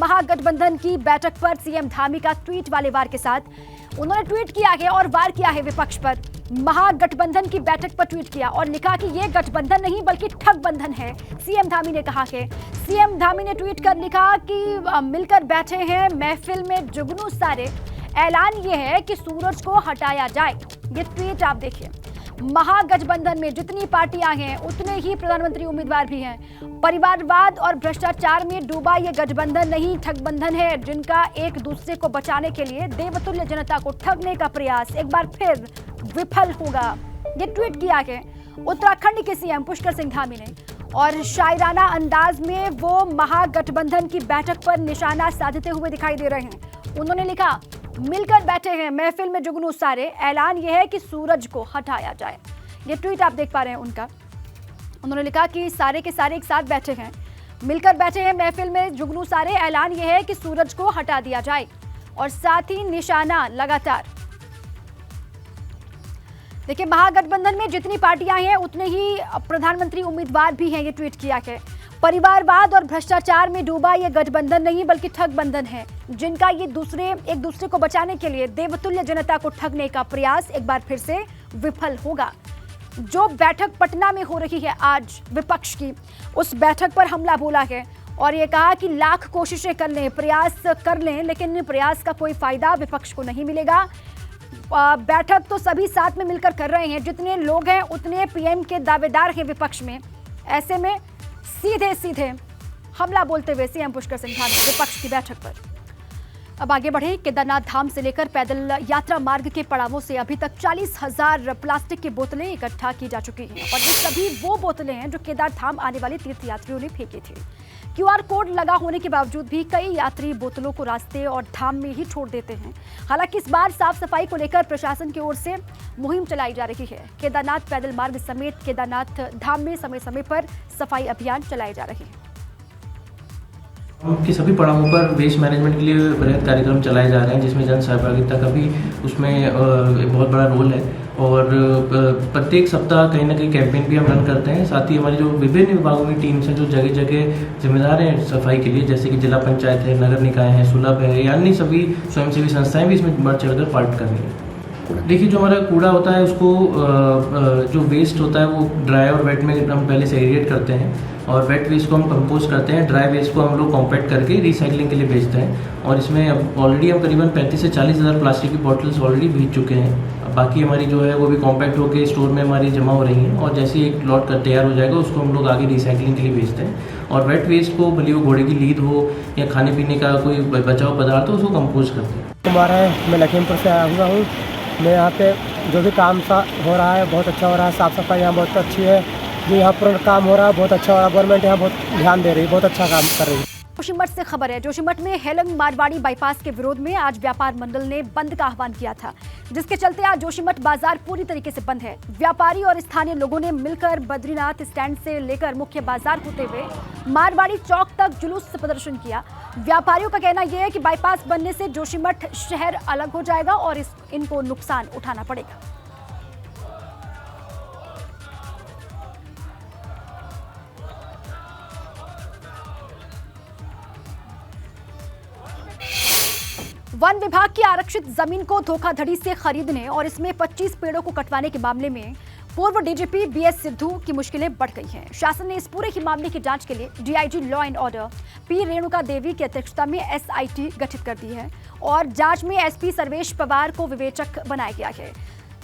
महागठबंधन की बैठक पर सीएम धामी का ट्वीट वाले वार के साथ उन्होंने ट्वीट किया है और वार किया है विपक्ष पर। महागठबंधन की बैठक पर ट्वीट किया और लिखा कि यह गठबंधन नहीं बल्कि ठगबंधन है, सीएम धामी ने कहा है। सीएम धामी ने ट्वीट कर लिखा कि मिलकर बैठे हैं महफिल में जुगनू सारे, ऐलान यह है कि सूरज को हटाया जाए। ये ट्वीट आप देखिए। महागठबंधन में जितनी पार्टियां हैं उतने ही प्रधानमंत्री उम्मीदवार भी हैं। परिवारवाद और भ्रष्टाचार में डूबा ये गठबंधन नहीं ठगबंधन है, जिनका एक दूसरे को बचाने के लिए देवतुल्य जनता को ठगने का प्रयास एक बार फिर विफल होगा। ये ट्वीट किया है उत्तराखंड के सीएम पुष्कर सिंह धामी ने और शायराना अंदाज में वो महागठबंधन की बैठक पर निशाना साधते हुए दिखाई दे रहे हैं। उन्होंने लिखा, मिलकर बैठे हैं महफिल में जुगनू सारे, ऐलान यह है कि सूरज को हटाया जाए। ये ट्वीट आप देख पा रहे हैं उनका। उन्होंने लिखा कि सारे के सारे एक साथ बैठे हैं, मिलकर बैठे हैं महफिल में जुगनू सारे, ऐलान यह है कि सूरज को हटा दिया जाए। और साथ ही निशाना लगातार देखिए, महागठबंधन में जितनी पार्टियां हैं उतने ही प्रधानमंत्री उम्मीदवार भी हैं। ये ट्वीट किया है। परिवारवाद और भ्रष्टाचार में डूबा ये गठबंधन नहीं बल्कि ठगबंधन है, जिनका ये एक दूसरे को बचाने के लिए देवतुल्य जनता को ठगने का प्रयास एक बार फिर से विफल होगा। जो बैठक पटना में हो रही है आज विपक्ष की, उस बैठक पर हमला बोला है और ये कहा कि लाख कोशिशें कर लें, प्रयास कर लें, लेकिन प्रयास का कोई फायदा विपक्ष को नहीं मिलेगा। बैठक तो सभी साथ में मिलकर कर रहे हैं, जितने लोग हैं उतने पीएम के दावेदार हैं विपक्ष में। ऐसे में सीधे सीधे हमला बोलते हुए सीएम पुष्कर सिंह धामी विपक्ष की बैठक पर। अब आगे बढ़े। केदारनाथ धाम से लेकर पैदल यात्रा मार्ग के पड़ावों से अभी तक 40,000 प्लास्टिक की बोतलें इकट्ठा की जा चुकी हैं और ये सभी वो बोतलें हैं जो केदार धाम आने वाले तीर्थयात्रियों ने फेंकी थी। क्यूआर कोड लगा होने के बावजूद भी कई यात्री बोतलों को रास्ते और धाम में ही छोड़ देते हैं। हालांकि इस बार साफ सफाई को लेकर प्रशासन की ओर से मुहिम चलाई जा रही है। केदारनाथ पैदल मार्ग समेत केदारनाथ धाम में समय समय पर सफाई अभियान चलाए जा रहे हैं। के सभी पड़ावों पर वेस्ट मैनेजमेंट के लिए बृहद कार्यक्रम चलाए जा रहे हैं, जिसमें जन सहभागिता का भी उसमें बहुत बड़ा रोल है। और प्रत्येक सप्ताह कहीं ना कहीं कैंपेन भी हम रन करते हैं। साथ ही हमारी जो विभिन्न विभागों की टीम्स हैं जो जगह जगह जिम्मेदार हैं सफाई के लिए, जैसे कि जिला पंचायत है, नगर निकाय है, सुलभ है, यानी सभी स्वयंसेवी संस्थाएं भी इसमें बढ़ चढ़कर पार्ट कर रही हैं। देखिए, जो हमारा कूड़ा होता है उसको जो वेस्ट होता है वो ड्राई और वेट में हम पहले सेग्रीगेट करते हैं और वेट वेस्ट को हम कंपोस्ट करते हैं, ड्राई वेस्ट को हम लोग कॉम्पैक्ट करके रिसाइकलिंग के लिए भेजते हैं। और इसमें अब ऑलरेडी हम करीबन 35 से 40 हज़ार प्लास्टिक की बॉटल्स ऑलरेडी भेज चुके हैं। अब बाकी हमारी जो है वो भी कॉम्पैक्ट होकर स्टोर में हमारी जमा हो रही हैं और जैसे एक लॉट का तैयार हो जाएगा उसको हम लोग आगे रिसाइकलिंग के लिए भेजते हैं। और वेट वेस्ट को भले वो घोड़े की लीद हो या खाने पीने का कोई बचा हुआ पदार्थ हो उसको कंपोस्ट करते हैं। हमारा मैं लखीमपुर से आया हुआ हूँ। मैं यहाँ पे जो भी काम हो रहा है बहुत अच्छा हो रहा है। साफ़ सफाई यहाँ बहुत अच्छी है। जो यहाँ पर काम हो रहा है बहुत अच्छा हो रहा है। गवर्नमेंट यहाँ बहुत ध्यान दे रही है, बहुत अच्छा काम कर रही है। जोशीमठ से खबर है। जोशीमठ में हेलंग मारवाड़ी बाईपास के विरोध में आज व्यापार मंडल ने बंद का आह्वान किया था, जिसके चलते आज जोशीमठ बाजार पूरी तरीके से बंद है। व्यापारी और स्थानीय लोगों ने मिलकर बद्रीनाथ स्टैंड से लेकर मुख्य बाजार होते हुए मारवाड़ी चौक तक जुलूस प्रदर्शन किया। व्यापारियों का कहना यह है कि बाईपास बनने से जोशीमठ शहर अलग हो जाएगा और इनको नुकसान उठाना पड़ेगा। वन विभाग की आरक्षित जमीन को धोखाधड़ी से खरीदने और इसमें 25 पेड़ों को कटवाने के मामले में पूर्व डीजीपी बीएस सिद्धू की मुश्किलें बढ़ गई हैं। शासन ने इस पूरे ही मामले की जांच के लिए DIG law and order P Renuka Devi की अध्यक्षता में एसआईटी गठित कर दी है और जांच में एसपी सर्वेश पवार को विवेचक बनाया गया है।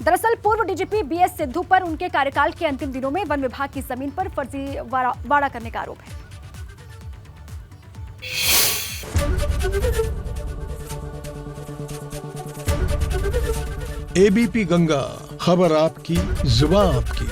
दरअसल पूर्व डीजीपी बीएस सिद्धू पर उनके कार्यकाल के अंतिम दिनों में वन विभाग की जमीन पर फर्जीवाड़ा करने का आरोप है। एबीपी गंगा, खबर आपकी, जुबान आपकी।